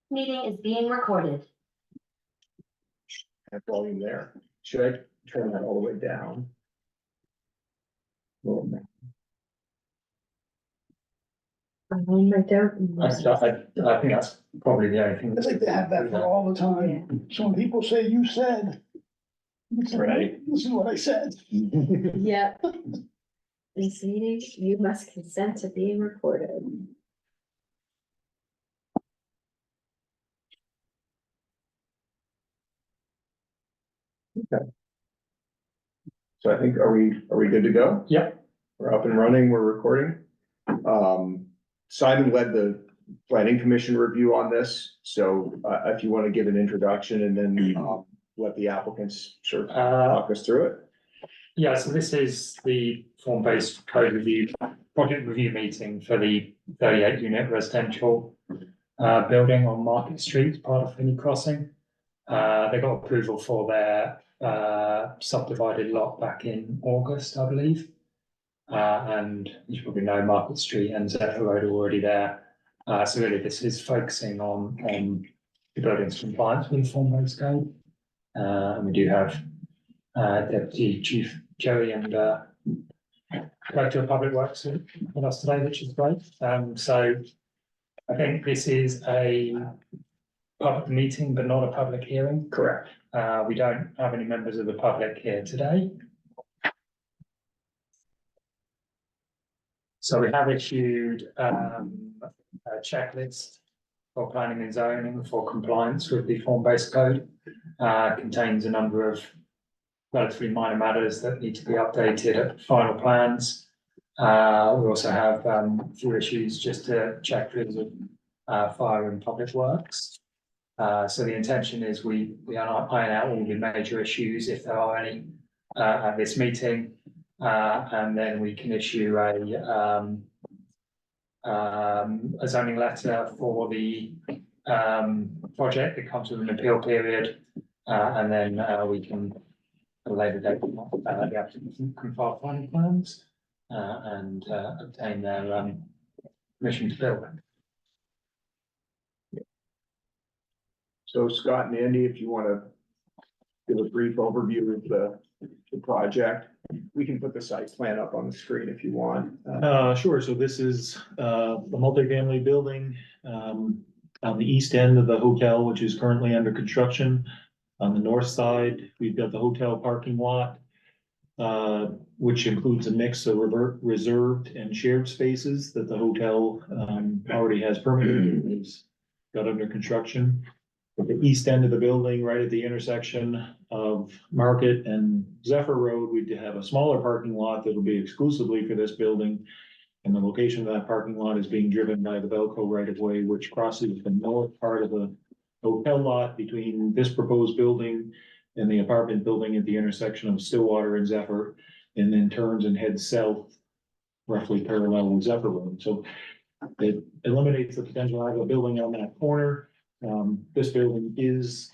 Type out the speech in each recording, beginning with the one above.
Meeting is being recorded. That volume there. Should I turn that all the way down? Well, I don't. I think that's probably the only thing. I'd like to have that for all the time. So when people say you said. it's like, Right. This is what I said. Yeah. This meeting, you must consent to being recorded. So I think, are we good to go? Yep. We're up and running, we're recording. Simon led the planning commission review on this, so if you want to give an introduction and then let the applicants sort of talk us through it. Yeah, so this is the form-based code review, project review meeting for the 38 unit residential building on Market Street, part of Finney Crossing. They got approval for their subdivided lot back in August, I believe. And you probably know Market Street and Zephyr Road are already there. So really this is focusing on the building's compliance with the form-based code. And we do have Deputy Chief Jerry and Director of Public Works with us today, which is great. So I think this is a public meeting, but not a public hearing. Correct. We don't have any members of the public here today. So we have issued a checklist for planning and zoning for compliance with the form-based code. Contains a number of relatively minor matters that need to be updated at final plans. We also have a few issues just to check through fire and public works. So the intention is we iron out all the major issues if there are any at this meeting. And then we can issue a zoning letter for the project that comes with an appeal period. And then we can at a later date, the applicant can file planning plans and obtain their permission to build. So Scott and Andy, if you want to give a brief overview of the project, we can put the site plan up on the screen if you want. Sure, so this is a multifamily building on the east end of the hotel, which is currently under construction. On the north side, we've got the hotel parking lot, which includes a mix of reserved and shared spaces that the hotel already has permitted, is got under construction. At the east end of the building, right at the intersection of Market and Zephyr Road, we have a smaller parking lot that will be exclusively for this building. And the location of that parking lot is being driven by the Velco right of way, which crosses the north part of the hotel lot between this proposed building and the apartment building at the intersection of Stillwater and Zephyr, and then turns and heads south, roughly parallel with Zephyr Road. So it eliminates the potential of a building on that corner. This building is,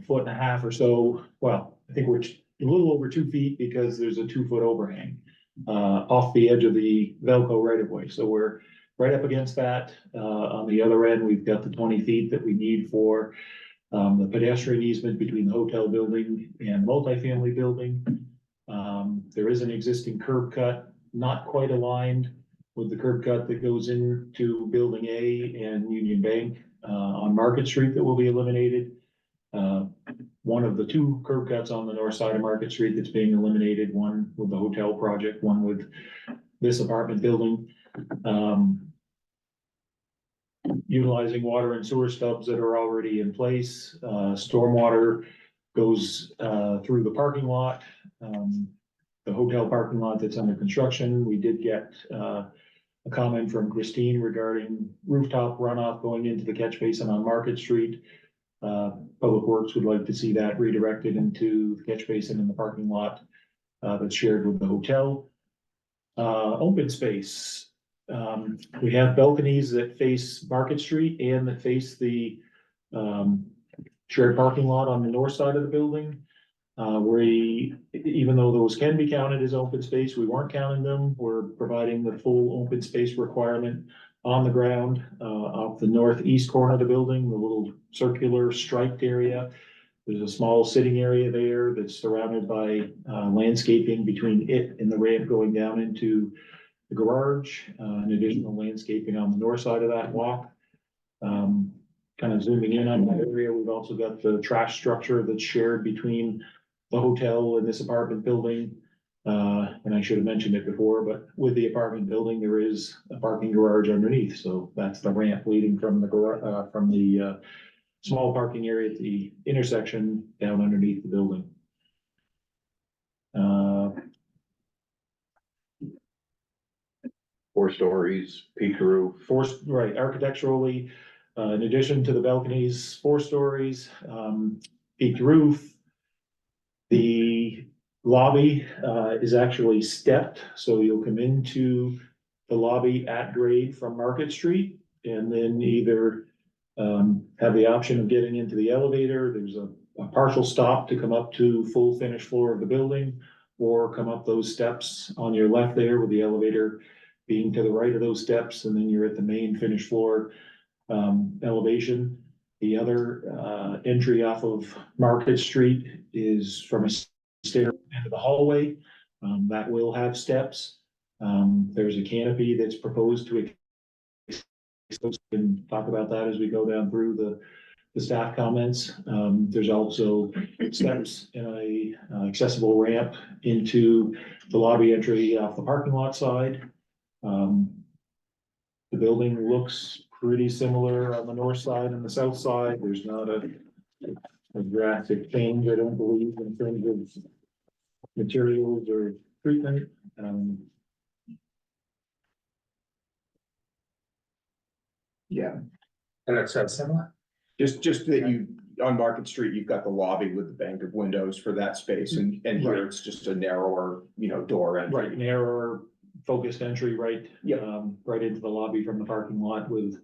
foot and a half or so. Well, I think we're a little over 2 feet because there's a 2-foot overhang off the edge of the Velco right of way. So we're right up against that. On the other end, we've got the 20 feet that we need for the pedestrian easement between the hotel building and multifamily building. There is an existing curb cut, not quite aligned with the curb cut that goes into Building A and Union Bank on Market Street that will be eliminated. One of the 2 curb cuts on the north side of Market Street that's being eliminated, one with the hotel project, one with this apartment building. Utilizing water and sewer stubs that are already in place. Stormwater goes through the parking lot. The hotel parking lot that's under construction. We did get a comment from Christine regarding rooftop runoff going into the catch basin on Market Street. Public Works would like to see that redirected into the catch basin in the parking lot that's shared with the hotel. Open space. We have balconies that face Market Street and that face the shared parking lot on the north side of the building. Even though those can be counted as open space, we weren't counting them. We're providing the full open space requirement on the ground, off the northeast corner of the building, the little circular striped area. There's a small sitting area there that's surrounded by, landscaping between it and the ramp going down into the garage, and additional landscaping on the north side of that walk. Kind of zooming in on that area, we've also got the trash structure that's shared between the hotel and this apartment building. And I should have mentioned it before, but with the apartment building, there is a parking garage underneath, so that's the ramp leading from the garage, from the small parking area at the intersection down underneath the building. 4 stories, peak roof. Right, architecturally, in addition to the balconies, 4 stories, peaked roof. The lobby, is actually stepped, so you'll come into the lobby at grade from Market Street, and then either, have the option of getting into the elevator. There's a partial stop to come up to full finished floor of the building, or come up those steps on your left there with the elevator being to the right of those steps, and then you're at the main finished floor elevation. The other entry off of Market Street is from a stair into the hallway. That will have steps. There's a canopy that's proposed to, we can talk about that as we go down through the staff comments. There's also steps and a accessible ramp into the lobby entry off the parking lot side. The building looks pretty similar on the north side and the south side. There's not a drastic change, I don't believe, in terms of materials or treatment. Yeah, It looks so similar. just that you, on Market Street, you've got the lobby with the bank of windows for that space, and here Right. it's just a narrower, door entry. Right, narrower focused entry, right? Yep. Right into the lobby from the parking lot with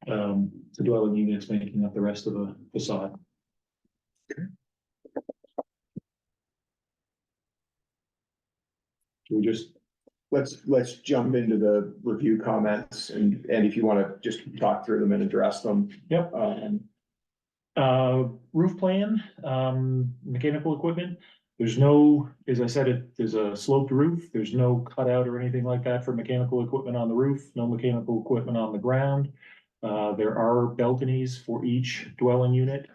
the dwelling units making up the rest of the facade. Should we just, Let's jump into the review comments, and if you wanna just talk through them and address them. Yep. Roof plan, mechanical equipment. There's no, as I said, there's a sloped roof. There's no cutout or anything like that for mechanical equipment on the roof, no mechanical equipment on the ground. There are balconies for each dwelling unit.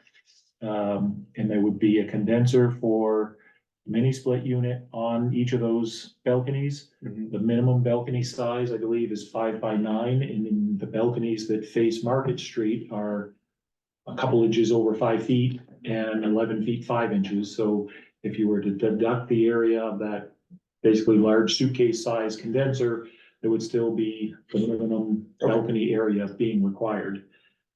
And there would be a condenser for mini split unit on each of those balconies. The minimum balcony size, I believe, is 5 by 9, and then the balconies that face Market Street are a couple inches over 5 feet and 11 feet 5 inches. So if you were to deduct the area of that basically large suitcase size condenser, there would still be the minimum balcony area being required.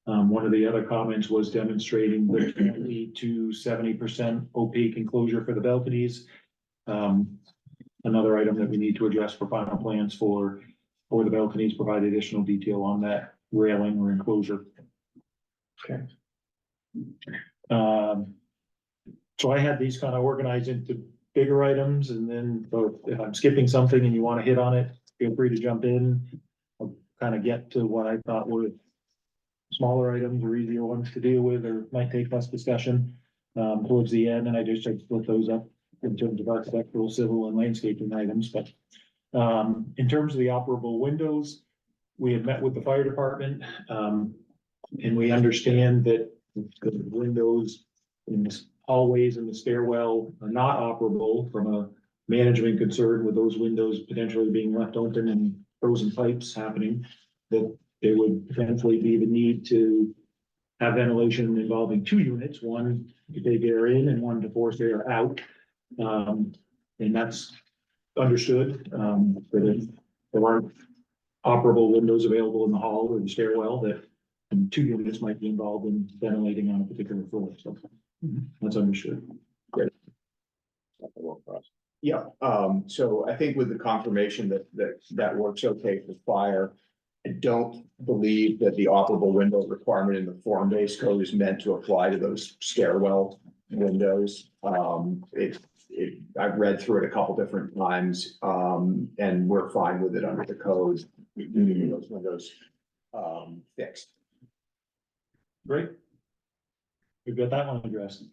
One of the other comments was demonstrating the 20 to 70% opaque enclosure for the balconies. Another item that we need to address for final plans for the balconies, provide additional detail on that railing or enclosure. Okay. So I had these kind of organized into bigger items, and then if I'm skipping something and you want to hit on it, feel free to jump in. I'll kind of get to what I thought were smaller items or easier ones to deal with, or might take less discussion towards the end, and I just split those up in terms of architectural, civil, and landscaping items. But in terms of the operable windows, we had met with the fire department, and we understand that the windows in the hallways and the stairwell are not operable from a management concern, with those windows potentially being left open and frozen pipes happening, that there would potentially be the need to have ventilation involving 2 units, one to take air in and one to force air out. And that's understood, that if there aren't operable windows available in the hall or the stairwell, that 2 units might be involved in ventilating on a particular floor. So that's understood. Yeah, so I think with the confirmation that works okay for fire, I don't believe that the operable window requirement in the form-based code is meant to apply to those stairwell windows. I've read through it a couple different times, and we're fine with it under the code. those windows, fixed. Great. We've got that one addressed.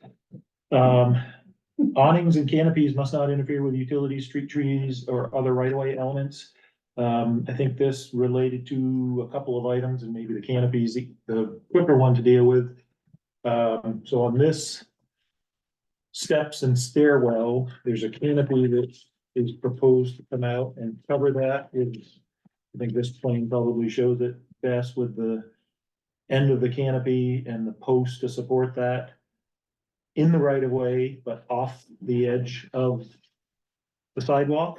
Awnings and canopies must not interfere with utilities, street trees, or other right-of-way elements. I think this related to a couple of items and maybe the canopies, the quicker one to deal with. So on this steps and stairwell, there's a canopy that is proposed to come out and cover that. I think this plane probably shows it best with the end of the canopy and the post to support that in the right of way, but off the edge of the sidewalk.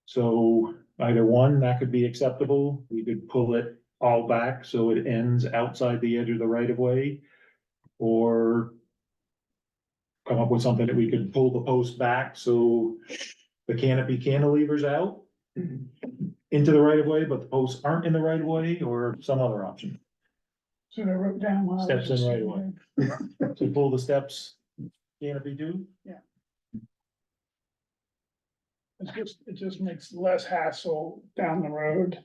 So either one, that could be acceptable. We could pull it all back so it ends outside the edge of the right of way. Or come up with something that we could pull the post back so the canopy cantilevers out into the right of way, but the posts aren't in the right of way, or some other option. So I wrote down. while I was Steps in just right sitting away. there. So pull the steps, canopy do. It just makes less hassle down the road.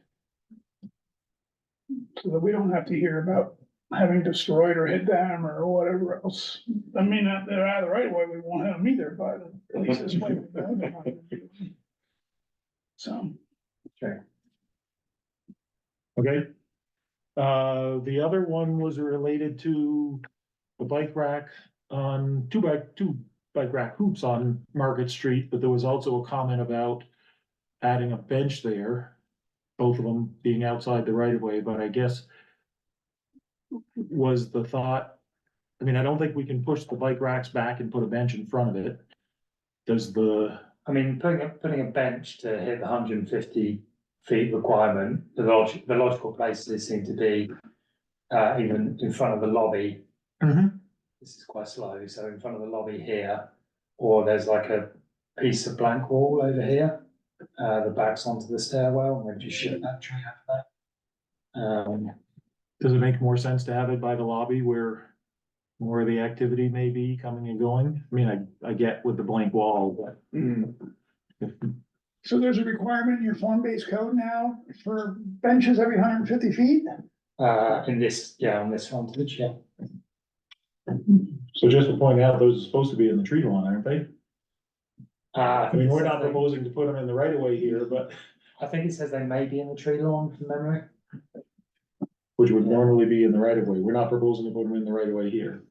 So that we don't have to hear about having destroyed or hit them or whatever else. I mean, they're out of the right way, we won't have them either, but at least this way. We know they're not gonna do it. So, Okay. The other one was related to the bike rack on two bike rack hoops on Market Street, but there was also a comment about adding a bench there. Both of them being outside the right of way, but I guess was the thought, I mean, I don't think we can push the bike racks back and put a bench in front of it. Does the, I mean, putting a bench to hit the 150 feet requirement, the logical places seem to be even in front of the lobby. This is quite slow, so in front of the lobby here, or there's like a piece of blank wall over here that backs onto the stairwell, and maybe just ship that tree after that. does it make more sense to have it by the lobby where more of the activity may be coming and going? I mean, I get with the blank wall, but if so there's a requirement in your form-based code now for benches every 150 feet? In this, on this frontage, yeah. so just to point out, those are supposed to be in the tree line, aren't they? I mean, we're not proposing. proposing to put them in the right of way here, but I think it says they may be in the tree lawn from memory. which would normally be in the right of way. We're not proposing to put them in the right of way here.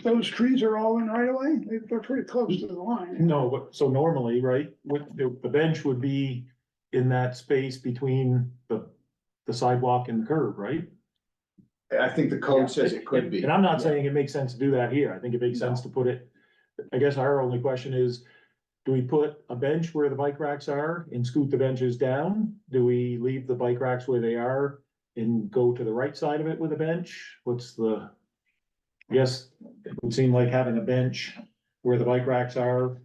Those trees are all in right away? They're pretty close to the line. No, but so normally, right, with the bench would be in that space between the sidewalk and the curb, right? I think the code says it could be. And I'm not saying it makes sense to do that here. I think it makes sense to put it, I guess our only question is, do we put a bench where the bike racks are and scoot the benches down? Do we leave the bike racks where they are and go to the right side of it with a bench? What's the, I guess it would seem like having a bench where the bike racks are,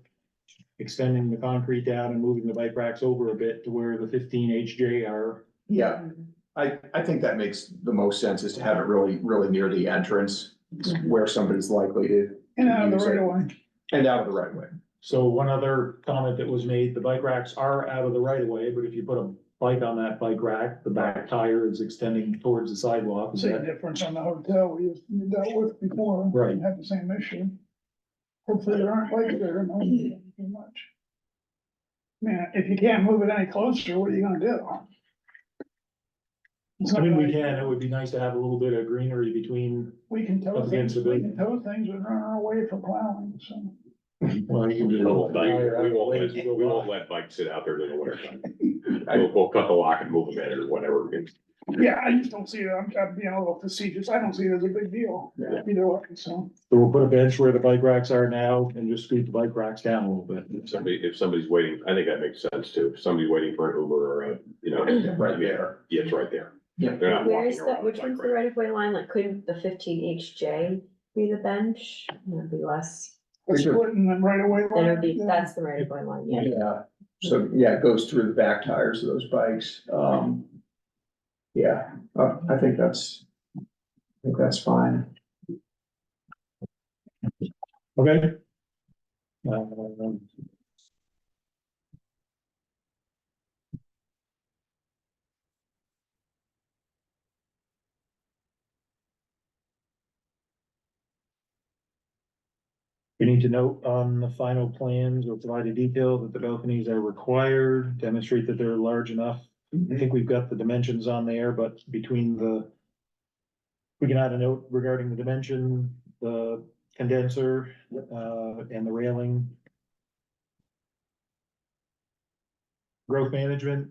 extending the concrete down and moving the bike racks over a bit to where the 15 HJ are. Yeah, I think that makes the most sense, is to have it really, really near the entrance where somebody's likely to. And out of the use right it. of way. And out of the right of way. So one other comment that was made, the bike racks are out of the right of way, but if you put a bike on that bike rack, the back tire is extending towards the sidewalk. Is Same that difference on the hotel we dealt with before. Right. Had the same issue. Hopefully there aren't bikes there, no, too much. Man, if you can't move it any closer, what are you gonna do? It's I not mean, we like- can, it would be nice to have a little bit of greenery between, We can tow up against things, the we building. can tow things and run our way for plowing, so. well, you can do. No, like, tire out we of the won't way let, as we you go won't by. let bikes sit out there in the winter time. We'll cut the lock and move them in or whatever. Yeah, I just don't see it, I'm being a little facetious, I don't see it as a big deal, Yeah. either way, so. So we'll put a bench where the bike racks are now and just scoot the bike racks down a little bit. If somebody's waiting, I think that makes sense too. If somebody's waiting for an Uber or a, Right there. Yeah, it's right there. Yeah. They're not Where walking is that, around. which like one's the right. right of way line, like couldn't the 15 HJ be the bench? That'd be less, We're splitting them right away. then it'd be, that's the right of way line, yeah. Yeah, so, yeah, it goes through the back tires of those bikes, yeah, I think that's fine. Okay. You need to note on the final plans or provide a detail that the balconies are required, demonstrate that they're large enough. I think we've got the dimensions on there, but between the. We can add a note regarding the dimension, the condenser, and the railing. Growth management,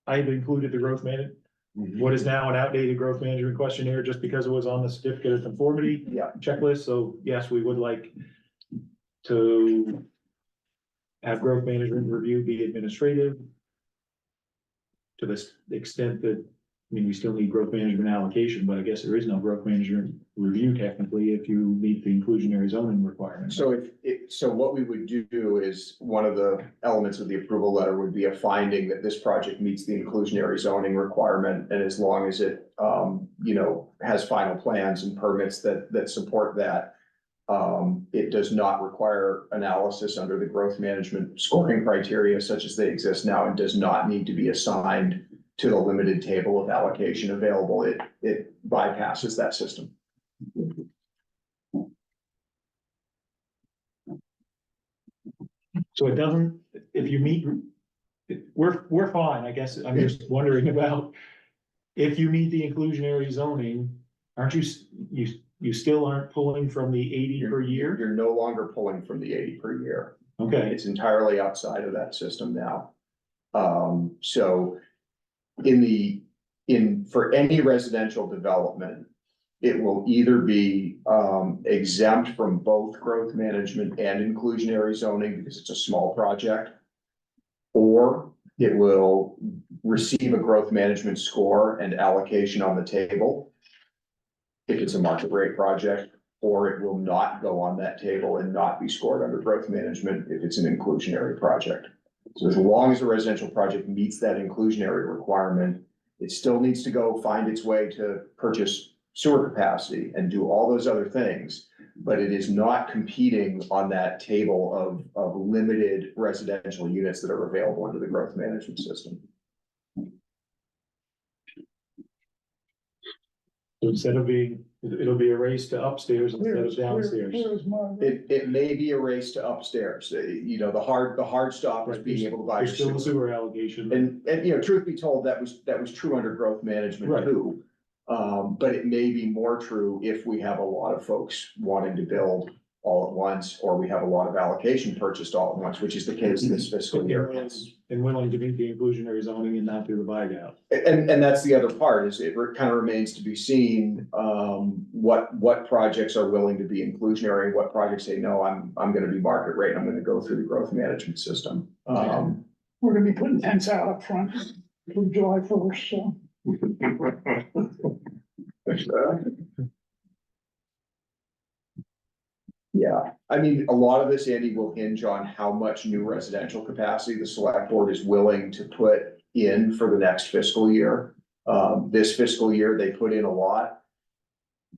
I've included the growth management. What is now an outdated growth management questionnaire just because it was on the certificate of conformity Yeah. checklist, so yes, we would like to have growth management review be administrative. To this extent that, I mean, we still need growth management allocation, but I guess there is no growth management review technically if you meet the inclusionary zoning requirements. So so what we would do is, one of the elements of the approval letter would be a finding that this project meets the inclusionary zoning requirement, and as long as it, has final plans and permits that support that, it does not require analysis under the growth management scoring criteria such as they exist now, and does not need to be assigned to the limited table of allocation available. It bypasses that system. So it doesn't, if you meet, we're fine, I guess, I'm just wondering about. If you meet the inclusionary zoning, aren't you still aren't pulling from the 80 per year? You're no longer pulling from the 80 per year. Okay, It's entirely outside of that system now. So for any residential development, it will either be exempt from both growth management and inclusionary zoning because it's a small project, or it will receive a growth management score and allocation on the table if it's a market rate project, or it will not go on that table and not be scored under growth management if it's an inclusionary project. So as long as a residential project meets that inclusionary requirement, it still needs to go find its way to purchase sewer capacity and do all those other things, but it is not competing on that table of limited residential units that are available under the growth management system. so instead of being, it'll be a race to upstairs instead of downstairs. Here's my. It may be a race to upstairs, the hard stop is being able to buy your There's still the sewer. sewer allocation. And truth be told, that was true under growth management Right. too. But it may be more true if we have a lot of folks wanting to build all at once, or we have a lot of allocation purchased all at once, which is the case this fiscal year. And willing to meet the inclusionary zoning and not do the buy down. And that's the other part, is it kind of remains to be seen, what projects are willing to be inclusionary, and what projects say, no, I'm gonna be market rate, I'm gonna go through the growth management system. We're gonna be putting tents out up front for July 1st, so. Yeah, I mean, a lot of this, Andy, will hinge on how much new residential capacity the select board is willing to put in for the next fiscal year. This fiscal year, they put in a lot.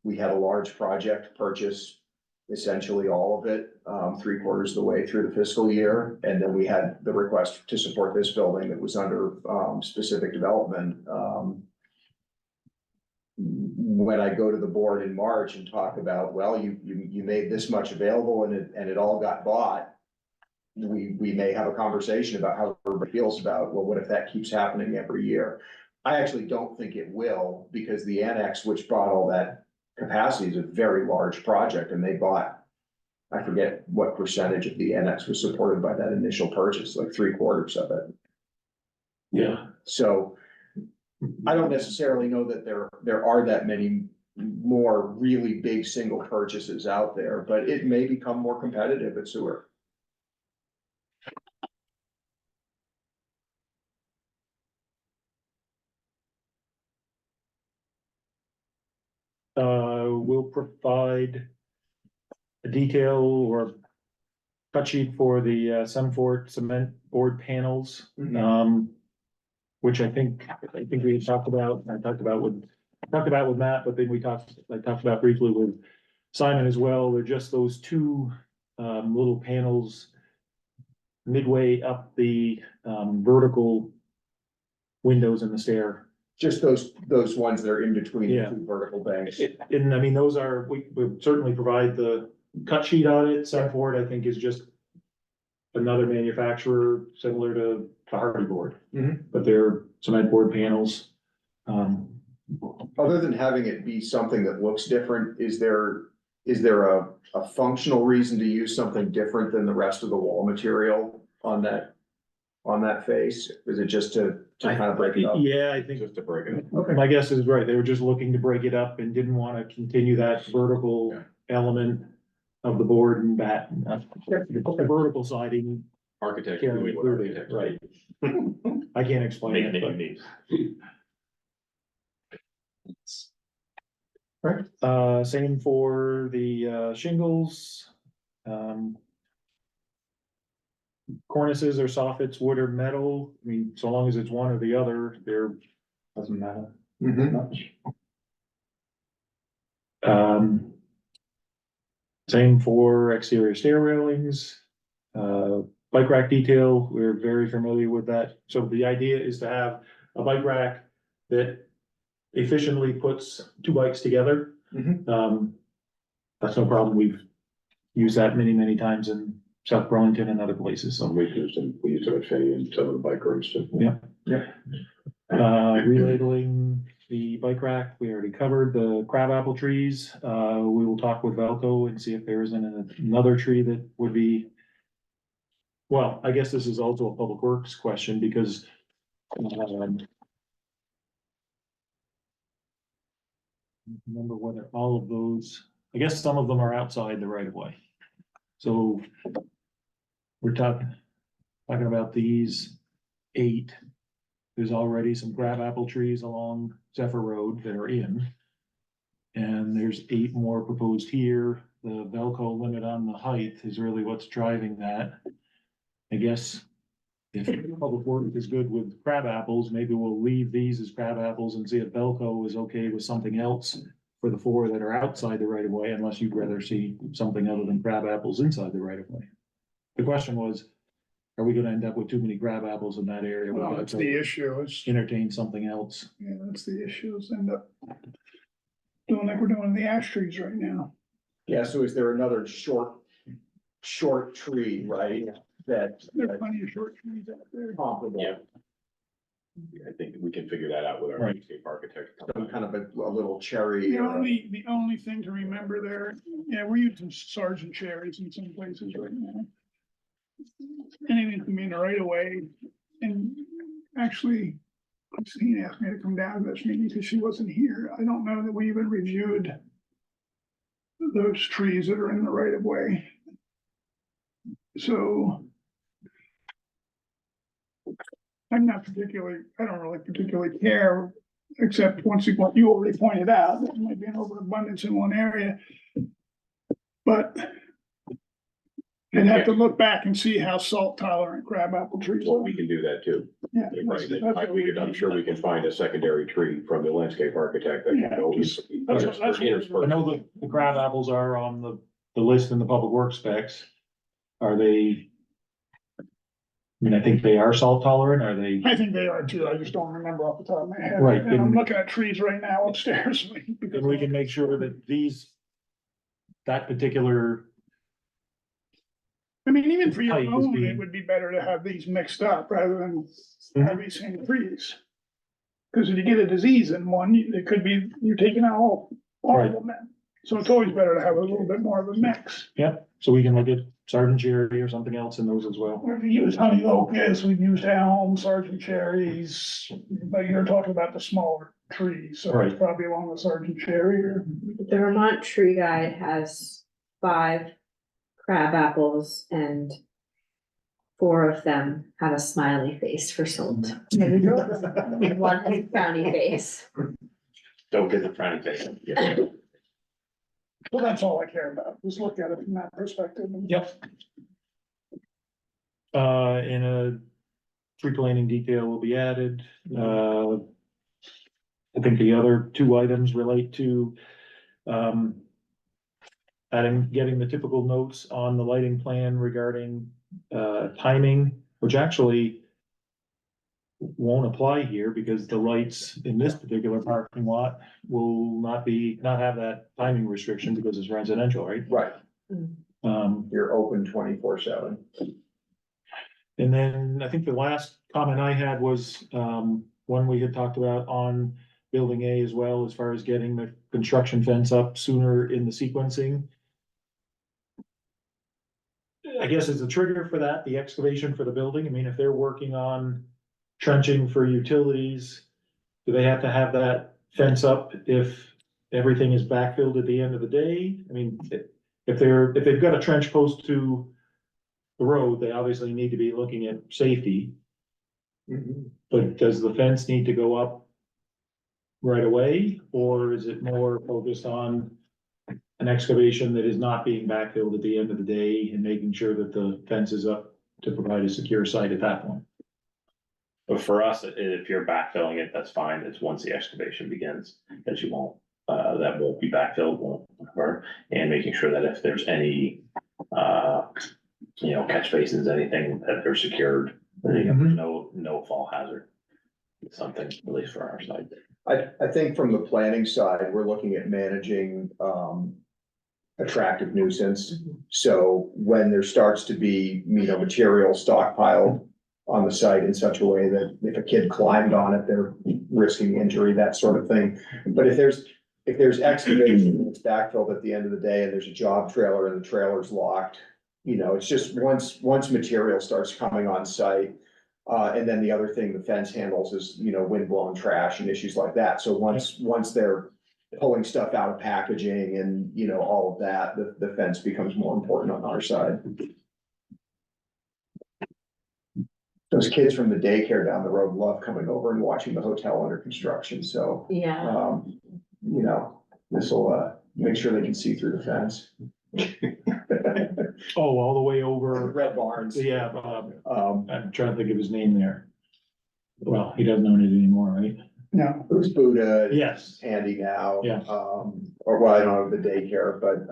We had a large project purchase, essentially all of it, 3/4 of the way through the fiscal year. And then we had the request to support this building that was under specific development. When I go to the board in March and talk about, well, you made this much available and it all got bought. We may have a conversation about how everybody feels about, well, what if that keeps happening every year? I actually don't think it will, because the annex, which bought all that capacity, is a very large project, and they bought, I forget what percentage of the annex was supported by that initial purchase, like 3/4 of it. Yeah. So I don't necessarily know that there are that many more really big single purchases out there, but it may become more competitive at sewer. We'll provide a detail or cut sheet for the Sunfort cement board panels. Which I think we had talked about, I talked about with Matt, but then I talked about briefly with Simon as well. They're just those two little panels midway up the vertical windows in the stair. Just those ones that are in between the Yeah. two vertical banks. And I mean, those are, we certainly provide the cut sheet on it, Sunford, I think, is just another manufacturer similar to Hardy Board. Mhm. But they're cement board panels. Other than having it be something that looks different, is there a functional reason to use something different than the rest of the wall material on that face? Is it just to kind of break it up? Yeah, I think Just to break it up. Okay. my guess is right. They were just looking to break it up and didn't want to continue that vertical Yeah. element of the board and that. The vertical siding. Architects Can't doing what include it, architects. right. I can't explain Making it, it but. unique. Right, same for the shingles. Cornices or soffits, wood or metal, I mean, so long as it's one or the other, they're, doesn't matter Mhm. much. Same for exterior stair railings, bike rack detail, we're very familiar with that. So the idea is to have a bike rack that efficiently puts two bikes together. Mhm. That's no problem. We've used that many, many times in South Burlington and other places, so. We use them at Finney and some of the bike rooms too. Yeah. Relabeling the bike rack, we already covered the crabapple trees. We will talk with Velco and see if there isn't another tree that would be. Well, I guess this is also a public works question because. Remember whether all of those, I guess some of them are outside the right of way. So. We're talking about these 8. There's already some crabapple trees along Zephyr Road that are in. And there's 8 more proposed here. The Velco limit on the height is really what's driving that. I guess if public works is good with crabapples, maybe we'll leave these as crabapples and see if Velco is okay with something else for the 4 that are outside the right of way, unless you'd rather see something other than crabapples inside the right of way. The question was, are we gonna end up with too many crabapples in that area? Well, that's the issue, is, Entertain something else. yeah, that's the issue, is end up doing like we're doing the ash trees right now. Yeah, so is there another short tree, right? That There are plenty of short trees out there. comparable, Yeah. I think we can figure that out with our Right. landscape architect. some kind of a little cherry. The or a- only thing to remember there, yeah, we're using sergeant cherries in some places right now. Anything can be in the right of way, and actually, Christine asked me to come down to this meeting because she wasn't here. I don't know that we even reviewed those trees that are in the right of way. So I don't really particularly care, except once again, you already pointed out, there might be an overabundance in one area. But I'd have to look back and see how salt tolerant crabapple trees Well, are. we can do that too. Yeah, Right, that's what we I'm sure we can find a secondary tree from the landscape architect that Yeah, can go. that's what I know the crab apples are on the list in the public works specs. Are they? I mean, I think they are salt tolerant, are they? I think they are too, I just don't remember off the top of my head. Right, And I'm and- looking at trees right now upstairs. And we can make sure that that particular, I mean, even for your Height is own, it being- would be better to have these mixed up rather than Mhm. have these same trees. Cause if you get a disease in one, it could be, you're taking out all of them then. So it's always better to have a little bit more of a mix. so we can look at sergeant cherry or something else in those as well. We've used honey locust, we've used elm, sergeant cherries, but you're talking about the smaller trees, so it's Right. probably along the sergeant cherry or. The Vermont Tree Guide has 5 crab apples and 4 of them have a smiley face for salt. There you go. And 1 has a frowny face. Don't get the frowny face. Well, that's all I care about, just look at it from that perspective. Yep. In a tree planting detail will be added, I think the other 2 items relate to, getting the typical notes on the lighting plan regarding, timing, which actually won't apply here because the lights in this particular parking lot will not have that timing restriction because it's residential, right? Right, You're open 24/7. And then I think the last comment I had was, one we had talked about on building A as well, as far as getting the construction fence up sooner in the sequencing. I guess as a trigger for that, the excavation for the building, I mean, if they're working on trenching for utilities, do they have to have that fence up if everything is backfilled at the end of the day? I mean, if they've got a trench post to the road, they obviously need to be looking at safety, but does the fence need to go up right away, or is it more focused on an excavation that is not being backfilled at the end of the day and making sure that the fence is up to provide a secure site at that point? But for us, if you're backfilling it, that's fine. It's once the excavation begins, that you won't, that won't be backfilled, won't occur. And making sure that if there's any, catch basins, anything that are secured, there's no fall hazard. Something, at least for our side. I think from the planning side, we're looking at managing, attractive nuisance. So when there starts to be, material stockpiled on the site in such a way that if a kid climbed on it, they're risking injury, that sort of thing. But if there's excavation that's backfilled at the end of the day and there's a job trailer and the trailer's locked, it's just once material starts coming on site. And then the other thing the fence handles is, windblown trash and issues like that. So once they're pulling stuff out of packaging and, all of that, the fence becomes more important on our side. Those kids from the daycare down the road love coming over and watching the hotel under construction, so. Yeah. This will, make sure they can see through the fence. Oh, all the way over, Red Barns. yeah, I'm trying to think of his name there. Well, he doesn't own it anymore, right? No, It was Buddha. Yes. Andy now. Yeah. Or well, I don't know the daycare, but,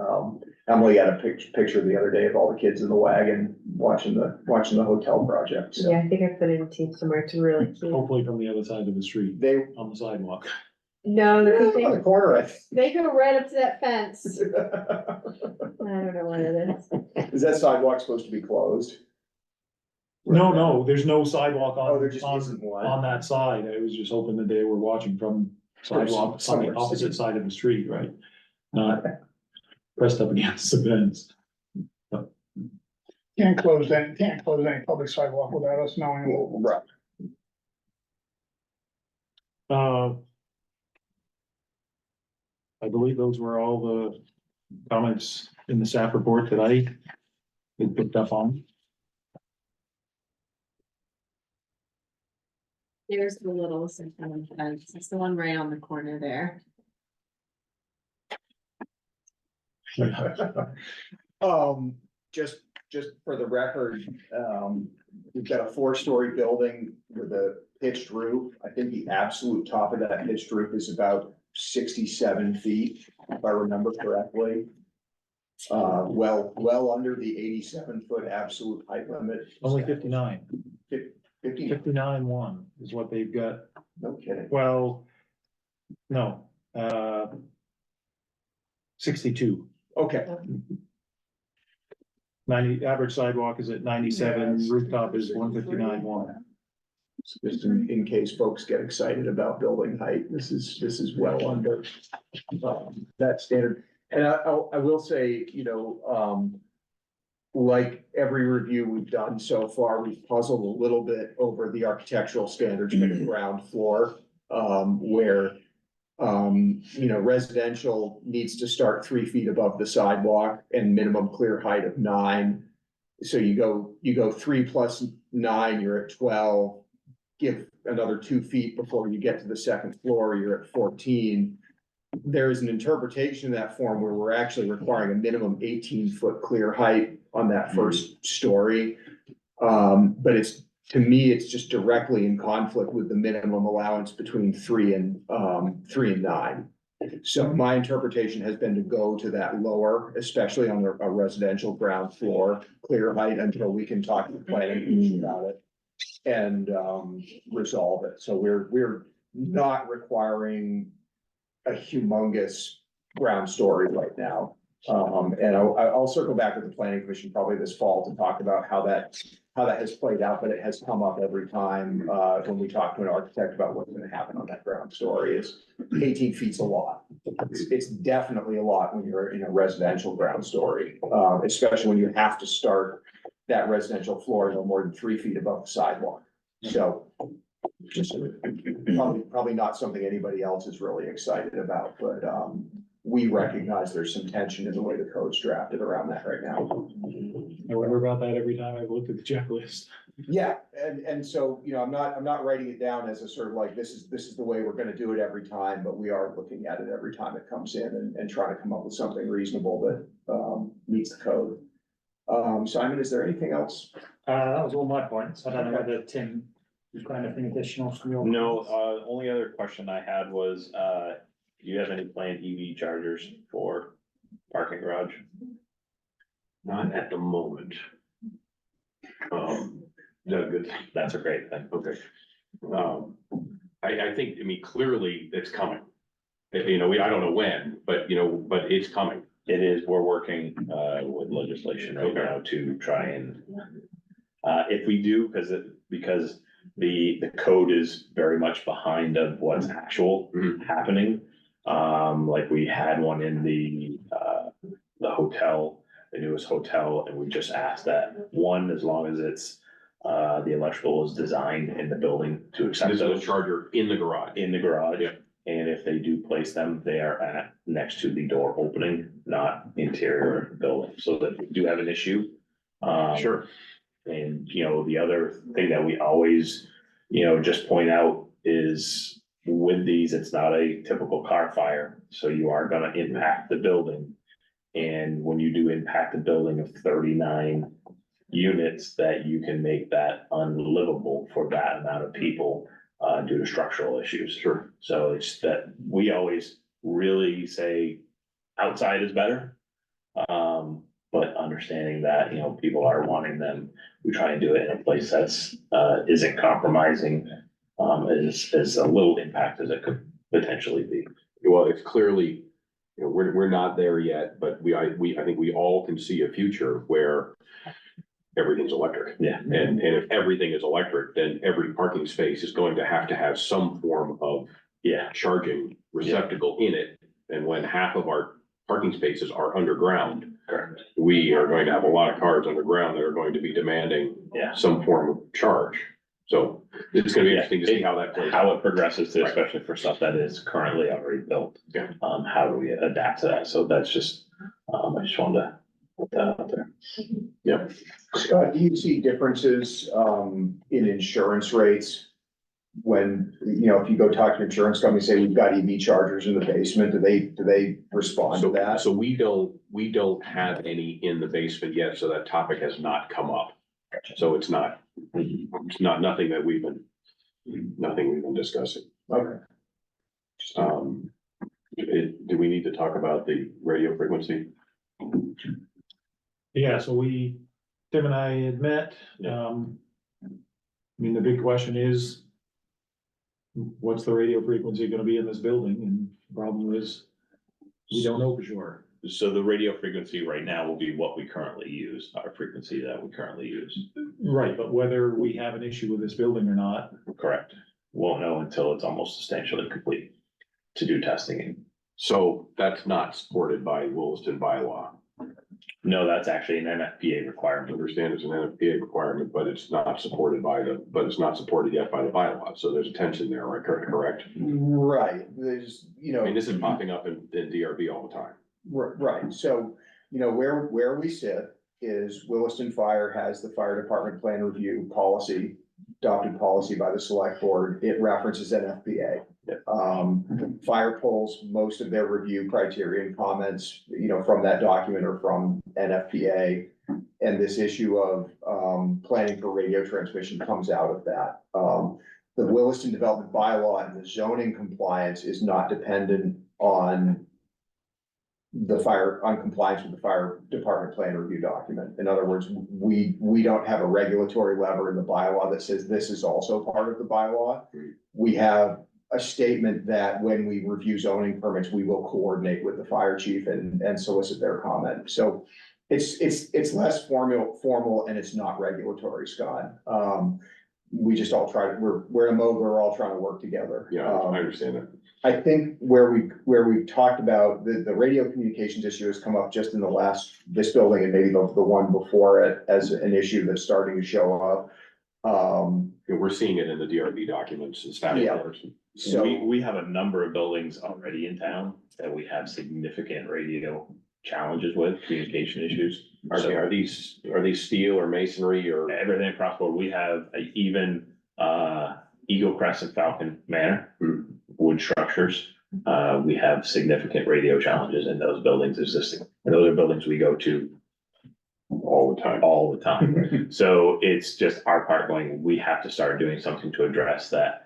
Emily had a picture the other day of all the kids in the wagon watching the hotel project, so. Yeah, I think I put it in tape somewhere. It's really cute. Hopefully from the other side of the street, They, on the sidewalk. No, on the they corner, they go right up to that fence. I I don't know what it is. Is that sidewalk supposed to be closed? No, there's no sidewalk Oh, there on, just on, isn't one. on that side. I was just hoping that they were watching from sidewalk, on the somewhere opposite sitting. side of the street, right? Not pressed up against the fence. can't close any public sidewalk without us knowing. Right. I believe those were all the comments in the staff report that I had picked up on. Here's the little Cinnamon fence. It's the one right on the corner there. Just for the record, we've got a 4-story building with a pitched roof. I think the absolute top of that pitched roof is about 67 feet, if I remember correctly. Well under the 87-foot absolute height limit. Only 59. 50, 59.1 is what they've got. no kidding. Well, no, 62. Okay, 90, average sidewalk is at 97, Yeah, rooftop is 159.1. just in case folks get excited about building height, this is well under that standard. And I will say, like every review we've done so far, we've puzzled a little bit over the architectural standards for the ground floor, where residential needs to start 3 feet above the sidewalk and minimum clear height of 9. So you go 3 plus 9, you're at 12. Give another 2 feet before you get to the second floor, you're at 14. There is an interpretation of that form where we're actually requiring a minimum 18-foot clear height on that first story. But to me, it's just directly in conflict with the minimum allowance between 3 and 9. So my interpretation has been to go to that lower, especially on a residential ground floor, clear height until we can talk to the planning commission about it and resolve it. So we're not requiring a humongous ground story right now. And I'll circle back with the planning commission probably this fall to talk about how that has played out, but it has come up every time, when we talk to an architect about what's gonna happen on that ground story. Is 18 feet's a lot. It's definitely a lot when you're in a residential ground story, especially when you have to start that residential floor no more than 3 feet above the sidewalk. So just probably not something anybody else is really excited about, but, we recognize there's some tension in the way the code's drafted around that right now. I wonder about that every time I've looked at the checklist. Yeah, and so, I'm not writing it down as a sort of like, this is the way we're gonna do it every time, but we are looking at it every time it comes in and trying to come up with something reasonable that, meets the code. Simon, is there anything else? That was all my points. I don't know whether Tim, you've got anything additional from your. No, only other question I had was, do you have any planned EV chargers for parking garage? Not at the moment. No, good, That's a great thing. okay. I think, I mean, clearly it's coming. I don't know when, but it's coming. It is, we're working, with legislation right now to try and, if we do, because the code is very much behind of what's actual happening. Like we had one in the hotel, the newest hotel, and we just asked that, one, as long as it's, the electrical is designed in the building to accept This is a those charger in the garage. in the garage. Yeah. And if they do place them, they are next to the door opening, not interior of the building, so that if we do have an issue. Sure. And, the other thing that we always, just point out is with these, it's not a typical car fire, so you are gonna impact the building. And when you do impact the building of 39 units, that you can make that unlivable for that amount of people, due to structural issues. Sure. So it's that we always really say outside is better. But understanding that, people are wanting them, we try and do it in a place that's, isn't compromising, as a little impact as it could potentially be. Well, it's clearly, we're not there yet, but I think we all can see a future where everything's electric. Yeah. And if everything is electric, then every parking space is going to have some form of Yeah, charging receptacle in it. And when half of our parking spaces are underground, correct. we are going to have a lot of cars underground that are going to be demanding Yeah. some form of charge. So it's gonna be interesting to see how that plays out. How it progresses to, Right. especially for stuff that is currently already built. Yeah. How do we adapt to that? So that's just, I just wanted to put that out there. Yeah. Scott, do you see differences, in insurance rates? When, if you go talk to an insurance company, say we've got EV chargers in the basement, do they respond to that? So we don't have any in the basement yet, so that topic has not come up. So it's not nothing that we've been discussing. Okay. Do we need to talk about the radio frequency? Yeah, so Tim and I had met, the big question is, what's the radio frequency gonna be in this building? And the problem is, we don't know for sure. So the radio frequency right now will be what we currently use, our frequency that we currently use. Right, but whether we have an issue with this building or not, Correct. Won't know until it's almost substantially complete to do testing. So that's not supported by Williston bylaw. No, that's actually an NFPA I requirement. understand it's an NFPA requirement, but it's not supported yet by the bylaw, so there's a tension there, right, correct? Right, there's, I mean, this is popping up in DRB all the time. right, so, where we sit is Williston Fire has the fire department plan review policy, adopted policy by the select board, it references NFPA. Fire pulls most of their review criteria and comments, from that document or from NFPA. And this issue of, planning for radio transmission comes out of that. The Williston Development Bylaw and the zoning compliance is not dependent on compliance with the fire department plan review document. In other words, we don't have a regulatory lever in the bylaw that says this is also part of the bylaw. We have a statement that when we review zoning permits, we will coordinate with the fire chief and solicit their comment. So it's less formal and it's not regulatory, Scott. We just all try, we're in a mode where we're all trying to work together. Yeah, I understand that. I think where we've talked about the radio communications issue has come up just in this building and maybe the one before it as an issue that's starting to show up. Yeah, we're seeing it in the DRB documents and staff Yeah. reports. So We have a number of buildings already in town that we have significant radio challenges with, communication issues. Are these steel or masonry or? Everything across the board, we have even Eagle Crest and Falcon Manor, wood structures. We have significant radio challenges in those buildings existing, and those are buildings we go to All the time. all the time. So it's just our part going, we have to start doing something to address that.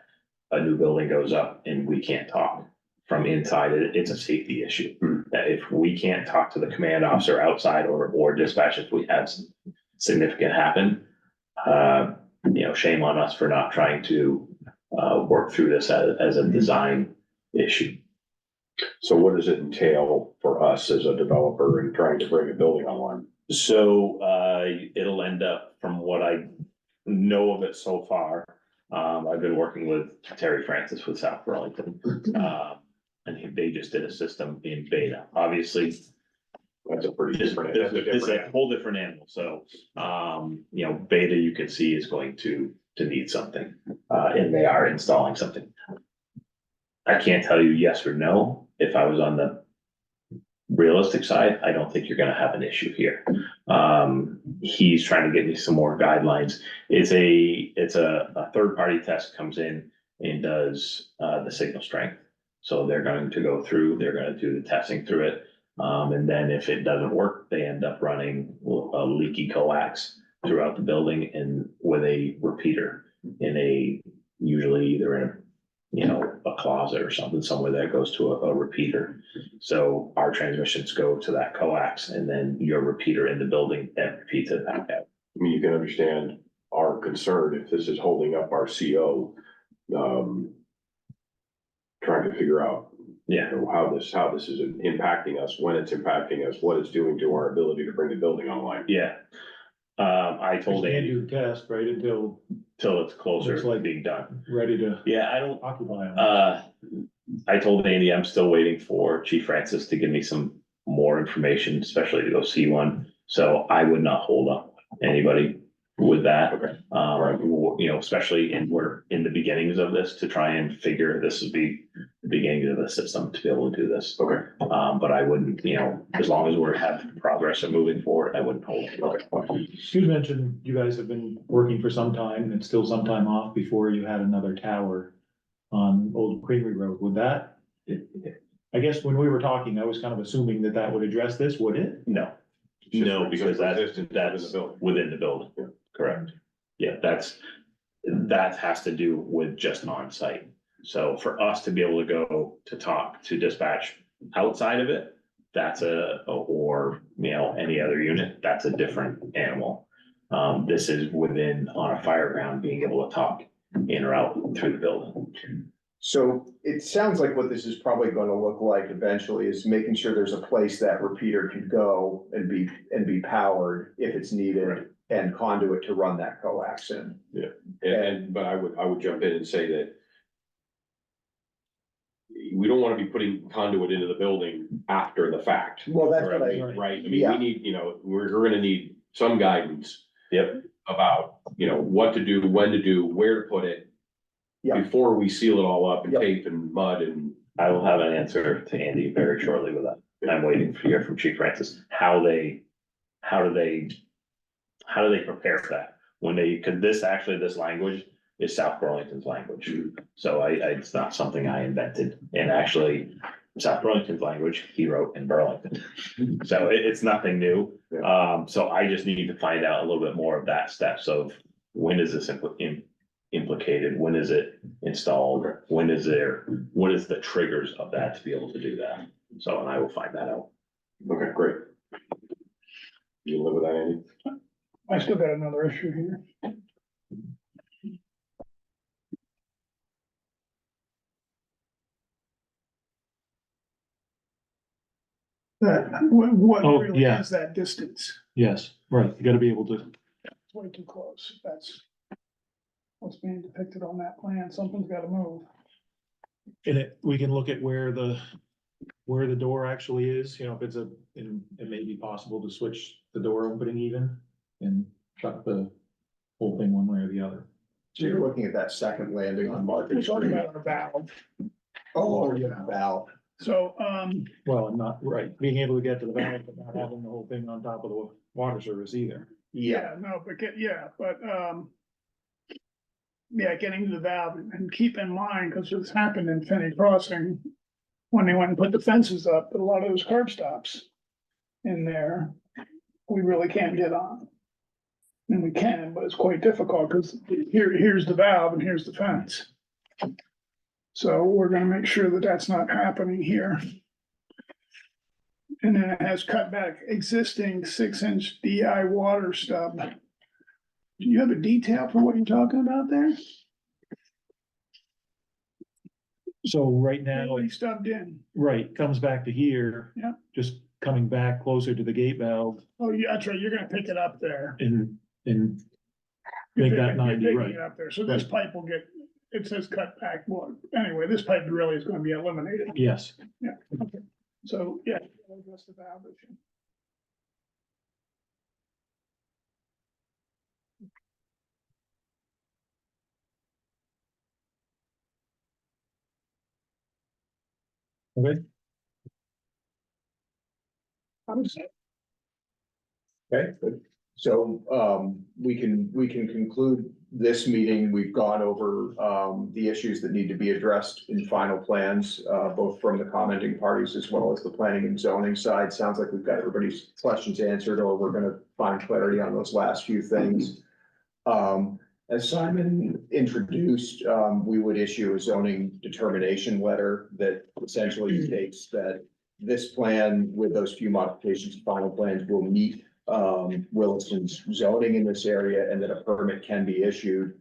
A new building goes up and we can't talk from inside, it's a safety issue. That if we can't talk to the command officer outside or dispatch, if we have significant happen, shame on us for not trying to work through this as a design issue. So what does it entail for us as a developer in trying to bring a building online? So it'll end up, from what I know of it so far, I've been working with Terry Francis with South Burlington. And they just did a system in beta. Obviously, That's a pretty different. That's a it's different. a whole different animal. So, beta you can see is going to need something, and they are installing something. I can't tell you yes or no. If I was on the realistic side, I don't think you're gonna have an issue here. He's trying to get me some more guidelines. It's a third party test comes in and does the signal strength. So they're going to go through, they're gonna do the testing through it. And then if it doesn't work, they end up running a leaky coax throughout the building and with a repeater usually either in a closet or something, somewhere that goes to a repeater. So our transmissions go to that coax and then your repeater in the building that repeats it back out. I mean, you can understand our concern if this is holding up our CO. Trying to figure out, Yeah. how this is impacting us, when it's impacting us, what it's doing to our ability to bring the building online. Yeah. I told Can't Andy do test, right, until till it's closer Looks to like- being done. ready to Yeah, I don't, occupy them. I told Andy I'm still waiting for Chief Francis to give me some more information, especially to go see one. So I would not hold up anybody with that. Okay. Especially we're in the beginnings of this to try and figure this would be the beginning of the system to be able to do this. Okay. But I wouldn't, as long as we're having progress and moving forward, I wouldn't hold it. Okay. You mentioned you guys have been working for some time and still some time off before you had another tower on Old Creamery Road. Would that, I guess when we were talking, I was kind of assuming that would address this, would it? No, Just no, for- because just for that's existence within the building. within the building. Yeah. Correct. Yeah, that has to do with just on site. So for us to be able to go to talk to dispatch outside of it, that's or any other unit, that's a different animal. This is within on a fire ground, being able to talk in or out through the building. So it sounds like what this is probably gonna look like eventually is making sure there's a place that repeater can go and be powered if it's needed. And conduit to run that coax in. But I would jump in and say that we don't wanna be putting conduit into the building after the fact. Well, that's what I, Right, I mean, Yeah. we need, we're gonna need some guidance. Yep. About, what to do, when to do, where to put it. Yeah. Before we seal it all up and Yep. tape and mud and. I will have an answer to Andy very shortly with that. I'm waiting to hear from Chief Francis, how do they prepare for that? Cause this language is South Burlington's language. So it's not something I invented. And actually, South Burlington's language, he wrote in Burlington. So it's nothing new. So I just need to find out a little bit more of that steps of when is this implicated? When is it installed? What is the triggers of that to be able to do that? So, and I will find that out. Okay, great. You live with that, Andy? I still got another issue here. What Oh, really yeah. is that distance? Yes, right, you gotta be able to, It's way too close, that's what's being depicted on that plan, something's gotta move. we can look at where the door actually is, you know, if it's it may be possible to switch the door opening even and shut the whole thing one way or the other. So you're looking at that second landing on We're Market talking Street. about a valve, Oh, yeah, Val. so, Well, and not, right, being able to get to the valve, but not having the whole thing on top of the water service either. Yeah, no, yeah, getting to the valve and keep in mind, because this happened in Finney Crossing. When they went and put the fences up, but a lot of those curb stops in there, we really can't get on. And we can, but it's quite difficult, because here's the valve and here's the fence. So we're gonna make sure that that's not happening here. And then it has cut back existing 6-inch DI water stub. Do you have a detail for what you're talking about there? So right now, Already stubbed in. right, comes back to here. Yeah. Just coming back closer to the gate valve Oh, yeah, that's right, you're gonna pick it up there. and make You're that 90, picking right. it up there, so this pipe will get, it says cut back, well, anyway, this pipe really is gonna be eliminated. Yes, Okay, so, yeah, we'll address the valve issue. okay, I'm just- okay, good. So, we can conclude this meeting. We've gone over, the issues that need to be addressed in final plans, both from the commenting parties as well as the planning and zoning side. Sounds like we've got everybody's questions answered, or we're gonna find clarity on those last few things. As Simon introduced, we would issue a zoning determination letter that essentially states that this plan with those few modifications to final plans will meet Williston's zoning in this area and that a permit can be issued.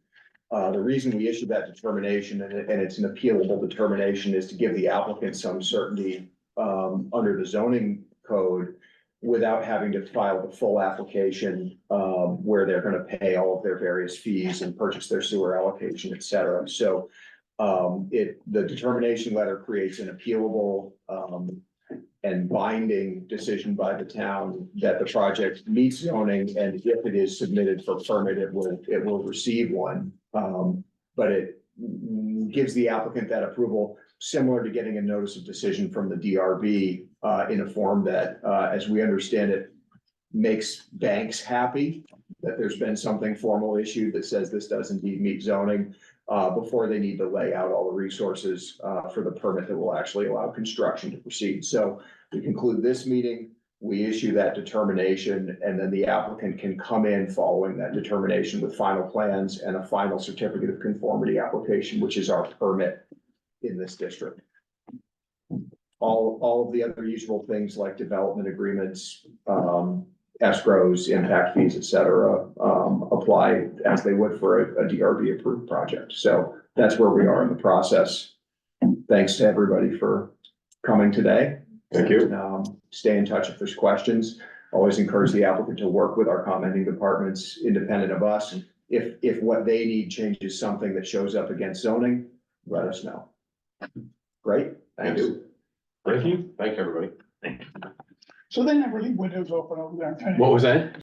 The reason we issued that determination, and it's an appealable determination, is to give the applicant some certainty under the zoning code without having to file the full application where they're gonna pay all of their various fees and purchase their sewer allocation, et cetera. So the determination letter creates an appealable and binding decision by the town that the project meets zoning, and if it is submitted for permit, it will receive one. But it gives the applicant that approval, similar to getting a notice of decision from the DRB, in a form that, as we understand it, makes banks happy that there's been something formal issued that says this does indeed meet zoning, before they need to lay out all the resources, for the permit that will actually allow construction to proceed. So we conclude this meeting, we issue that determination, and then the applicant can come in following that determination with final plans and a final certificate of conformity application, which is our permit in this district. All of the other usual things like development agreements, escrows, impact fees, et cetera, apply as they would for a DRB approved project. So that's where we are in the process. Thanks to everybody for coming today. Thank you. Stay in touch if there's questions. Always encourage the applicant to work with our commenting departments independent of us. If what they need changes something that shows up against zoning, let us know. Great, thanks. Thank you. Thank you, everybody. So they never leave windows open over there. What was that?